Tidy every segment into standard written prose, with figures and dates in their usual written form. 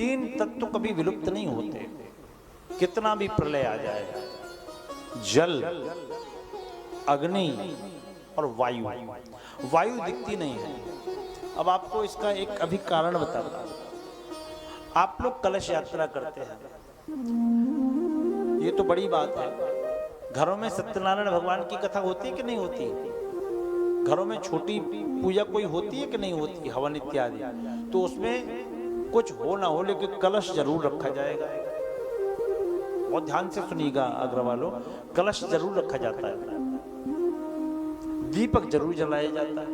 तीन तत्व कभी विलुप्त नहीं होते, कितना भी प्रलय आ जाए। जल, अग्नि और वायु। वायु दिखती नहीं है। अब आपको इसका एक अभी कारण बताता हूं। आप लोग कलश यात्रा करते हैं, ये तो बड़ी बात है। घरों में सत्यनारायण भगवान की कथा होती है कि नहीं होती? घरों में छोटी पूजा कोई होती है कि नहीं होती, हवन इत्यादि? तो उसमें कुछ हो ना हो लेकिन कलश जरूर रखा जाएगा। और ध्यान से सुनिएगा अग्रवालों, कलश जरूर रखा जाता है, दीपक जरूर जलाया जाता है।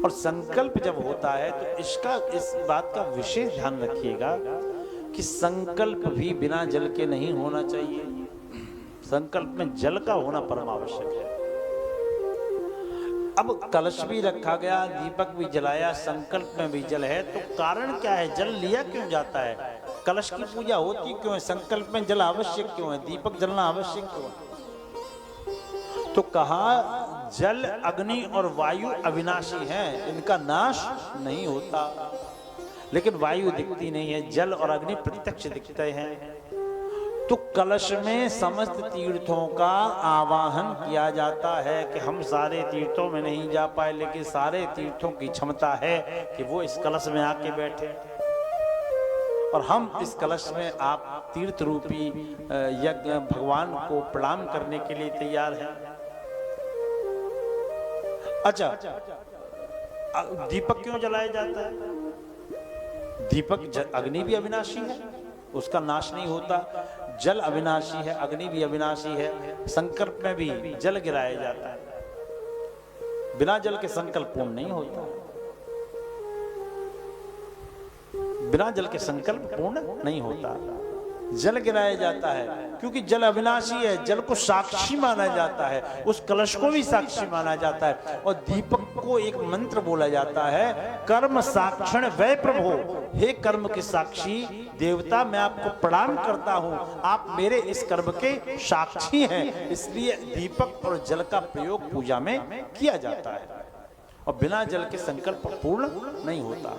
और संकल्प जब होता है तो इस बात का विशेष ध्यान रखिएगा कि संकल्प भी बिना जल के नहीं होना चाहिए। संकल्प में जल का होना परम आवश्यक है। अब कलश भी रखा गया, दीपक भी जलाया, संकल्प में भी जल है, तो कारण क्या है? जल लिया क्यों जाता है? कलश की पूजा होती क्यों है? संकल्प में जल आवश्यक क्यों है? दीपक जलना आवश्यक क्यों है? तो कहा जल, अग्नि और वायु अविनाशी हैं, इनका नाश नहीं होता। लेकिन वायु दिखती नहीं है, जल और अग्नि प्रत्यक्ष दिखते हैं। तो कलश में समस्त तीर्थों का आवाहन किया जाता है कि हम सारे तीर्थों में नहीं जा पाए, लेकिन सारे तीर्थों की क्षमता है कि वो इस कलश में आके बैठे। और हम इस कलश में आप तीर्थ रूपी यज्ञ भगवान को प्रणाम करने के लिए तैयार हैं। अच्छा, दीपक क्यों जलाया जाता है? दीपक, अग्नि भी अविनाशी है, उसका नाश नहीं होता। जल अविनाशी है, अग्नि भी अविनाशी है। संकल्प में भी जल गिराया जाता है। बिना जल के संकल्प पूर्ण नहीं होता। बिना जल के संकल्प पूर्ण नहीं होता। जल गिराया जाता है क्योंकि जल अविनाशी है, जल को साक्षी माना जाता है, उस कलश को भी साक्षी माना जाता है। और दीपक को एक मंत्र बोला जाता है, कर्म साक्षण वै प्रभो, हे कर्म के साक्षी देवता, मैं आपको प्रणाम करता हूं, आप मेरे इस कर्म के साक्षी हैं। इसलिए दीपक और जल का प्रयोग पूजा में किया जाता है। और बिना जल के संकल्प पूर्ण नहीं होता।